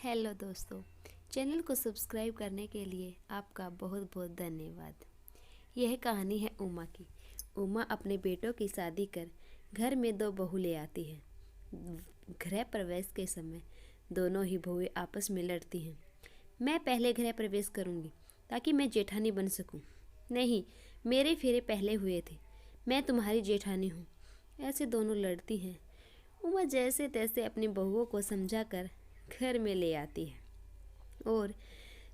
Hello दोस्तों, channel को subscribe करने के लिए आपका बहुत बहुत धन्यवाद। यह कहानी है उमा की। उमा अपने बेटों की शादी कर घर में दो बहू ले आती है। गृह प्रवेश के समय दोनों ही बहुएं आपस में लड़ती हैं। मैं पहले गृह प्रवेश करूंगी ताकि मैं जेठानी बन सकूं। नहीं, मेरे फेरे पहले हुए थे, मैं तुम्हारी जेठानी हूँ। ऐसे दोनों लड़ती हैं। उमा जैसे तैसे अपनी बहुओं को समझाकर घर में ले आती है और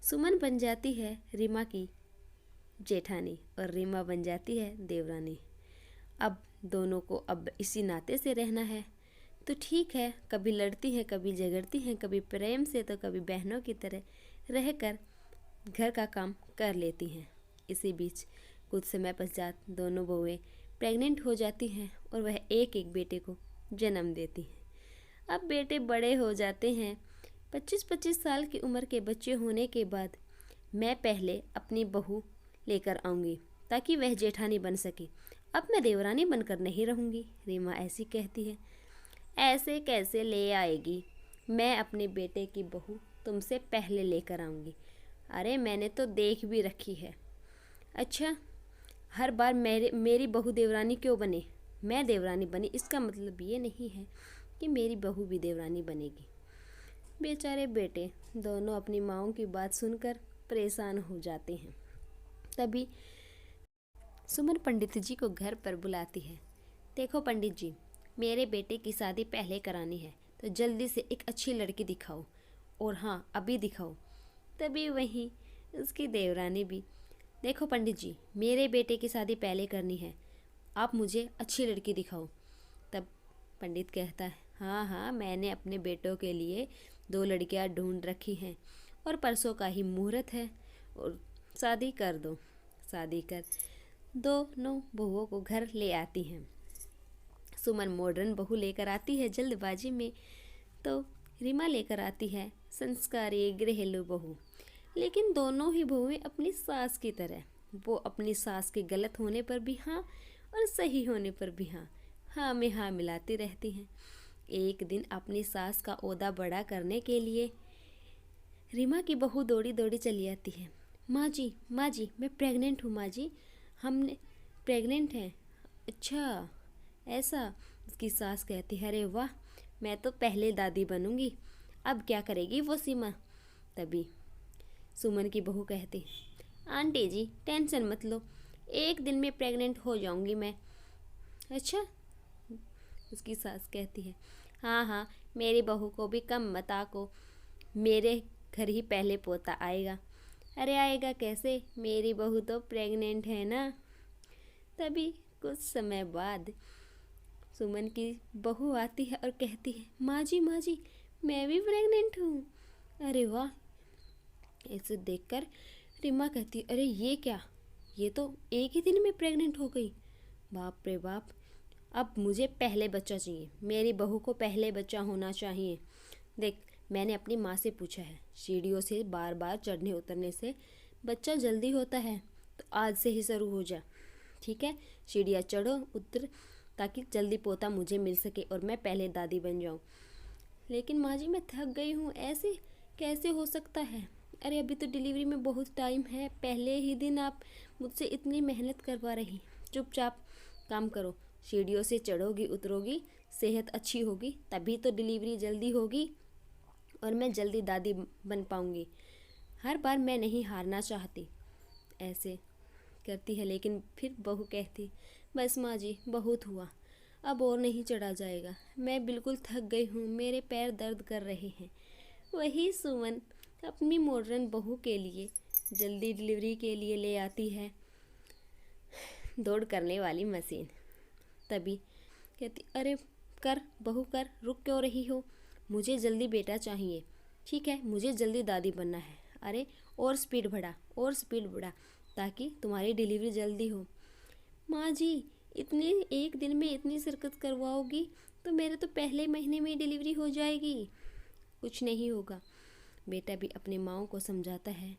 सुमन बन जाती है रीमा की जेठानी और रीमा बन जाती है देवरानी। अब दोनों को अब इसी नाते से रहना है तो ठीक है, कभी लड़ती हैं, कभी झगड़ती हैं, कभी प्रेम से तो कभी बहनों की तरह रहकर घर का काम कर लेती हैं। इसी बीच कुछ समय पश्चात दोनों बहुएं प्रेग्नेंट हो जाती हैं और वह एक एक बेटे को जन्म देती हैं। अब बेटे बड़े हो जाते हैं। 25-25 साल की उम्र के बच्चे होने के बाद मैं पहले अपनी बहू लेकर आऊँगी ताकि वह जेठानी बन सके। अब मैं देवरानी बनकर नहीं रहूँगी। रीमा ऐसी कहती है। ऐसे कैसे ले आएगी? मैं अपने बेटे की बहू तुमसे पहले लेकर आऊँगी। अरे मैंने तो देख भी रखी है। अच्छा, हर बार मेरी बहू देवरानी क्यों बने? मैं देवरानी बनी इसका मतलब ये नहीं है कि मेरी बहू भी देवरानी बनेगी। बेचारे बेटे दोनों अपनी माँओं की बात सुनकर परेशान हो जाते हैं। तभी सुमन पंडित जी को घर पर बुलाती है। देखो पंडित जी, मेरे बेटे की शादी पहले करानी है तो जल्दी से एक अच्छी लड़की दिखाओ, और हाँ अभी दिखाओ। तभी वहीं उसकी देवरानी भी, देखो पंडित जी, मेरे बेटे की शादी पहले करनी है, आप मुझे अच्छी लड़की दिखाओ। तब पंडित कहता है, हाँ हाँ, मैंने अपने बेटों के लिए 2 लड़कियां ढूंढ रखी हैं और परसों का ही मुहूर्त है और शादी कर दो। शादी कर दोनों बहुओं को घर ले आती हैं। सुमन मॉडर्न बहू लेकर आती है जल्दबाजी में, तो रीमा लेकर आती है संस्कारी घरेलू बहू। लेकिन दोनों ही बहुएं अपनी सास की तरह, वो अपनी सास के गलत होने पर भी हाँ और सही होने पर भी हाँ में हाँ मिलाती रहती हैं। एक दिन अपनी सास का ओहदा बड़ा करने के लिए रीमा की बहू दौड़ी दौड़ी चली आती है। माँ जी, मैं प्रेग्नेंट हूँ। माँ जी, हमने प्रेग्नेंट हैं। अच्छा ऐसा? उसकी सास कहती है, अरे वाह, मैं तो पहले दादी बनूंगी। अब क्या करेगी वो सीमा? तभी सुमन की बहू कहती, आंटी जी टेंशन मत लो, एक दिन में प्रेग्नेंट हो जाऊंगी मैं। अच्छा? उसकी सास कहती है, हाँ हाँ, मेरी बहू को भी कम मत आको, मेरे घर ही पहले पोता आएगा। अरे आएगा कैसे, मेरी बहू तो प्रेग्नेंट है ना। तभी कुछ समय बाद सुमन की बहू आती है और कहती है, माँ जी मैं भी प्रेग्नेंट हूँ। अरे वाह! इसे देखकर रीमा कहती, अरे ये क्या, ये तो एक ही दिन में प्रेग्नेंट हो गई। बाप रे बाप, अब मुझे पहले बच्चा चाहिए, मेरी बहू को पहले बच्चा होना चाहिए। देख, मैंने अपनी माँ से पूछा है, सीढ़ियों से बार बार चढ़ने उतरने से बच्चा जल्दी होता है, तो आज से ही शुरू हो जा। ठीक है, सीढ़ियाँ चढ़ो उतर ताकि जल्दी पोता मुझे मिल सके और मैं पहले दादी बन जाऊँ। लेकिन माँ जी मैं थक गई हूँ, ऐसे कैसे हो सकता है? अरे अभी तो डिलीवरी में बहुत टाइम है, पहले ही दिन आप मुझसे इतनी मेहनत करवा रही। चुपचाप काम करो, सीढ़ियों से चढ़ोगी उतरोगी, सेहत अच्छी होगी तभी तो डिलीवरी जल्दी होगी और मैं जल्दी दादी बन पाऊँगी। हर बार मैं नहीं हारना चाहती। ऐसे करती है, लेकिन फिर बहू कहती, बस माँ जी बहुत हुआ, अब और नहीं चढ़ा जाएगा, मैं बिल्कुल थक गई हूँ, मेरे पैर दर्द कर रहे हैं। वही सुमन अपनी मॉडर्न बहू के लिए जल्दी डिलीवरी के लिए ले आती है दौड़ करने वाली मशीन। तभी कहती, अरे कर बहू कर, रुक क्यों रही हो, मुझे जल्दी बेटा चाहिए। ठीक है, मुझे जल्दी दादी बनना है। अरे और स्पीड बढ़ा ताकि तुम्हारी डिलीवरी जल्दी हो। माँ जी, इतनी एक दिन में इतनी शिरकत करवाओगी तो मेरे तो पहले महीने में डिलीवरी हो जाएगी। कुछ नहीं होगा। बेटा भी अपने माँओं को समझाता है,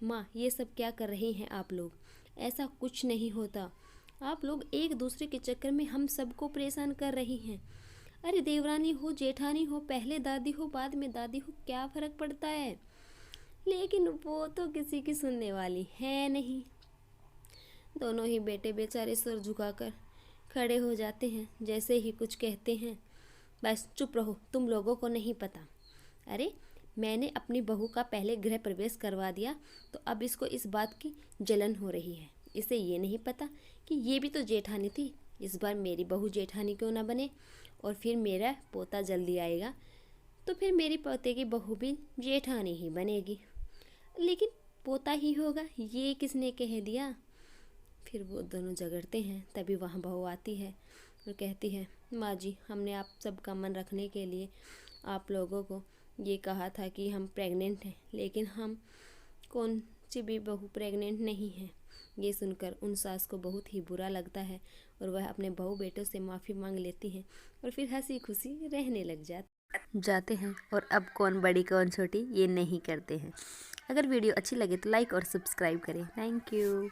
माँ ये सब क्या कर रही हैं आप लोग, ऐसा कुछ नहीं होता, आप लोग एक दूसरे के चक्कर में हम सबको परेशान कर रही हैं। अरे देवरानी हो जेठानी हो, पहले दादी हो बाद में दादी हो, क्या फ़र्क पड़ता है। लेकिन वो तो किसी की सुनने वाली है नहीं। दोनों ही बेटे बेचारे सर झुकाकर खड़े हो जाते हैं। जैसे ही कुछ कहते हैं, बस चुप रहो, तुम लोगों को नहीं पता। अरे मैंने अपनी बहू का पहले गृह प्रवेश करवा दिया, तो अब इसको इस बात की जलन हो रही है। इसे ये नहीं पता कि ये भी तो जेठानी थी। इस बार मेरी बहू जेठानी क्यों ना बने, और फिर मेरा पोता जल्दी आएगा तो फिर मेरी पोते की बहू भी जेठानी ही बनेगी। लेकिन पोता ही होगा, ये किसने कह दिया। फिर वो दोनों झगड़ते हैं। तभी वहाँ बहू आती है और कहती है, माँ जी, हमने आप सबका मन रखने के लिए आप लोगों को ये कहा था कि हम प्रेग्नेंट हैं, लेकिन हम कौन सी भी बहू प्रेग्नेंट नहीं है। ये सुनकर उन सास को बहुत ही बुरा लगता है और वह अपने बहू बेटों से माफ़ी मांग लेती हैं और फिर हंसी खुशी रहने लग जाते हैं। और अब कौन बड़ी कौन छोटी ये नहीं करते हैं। अगर वीडियो अच्छी लगे तो लाइक और सब्सक्राइब करें। Thank you.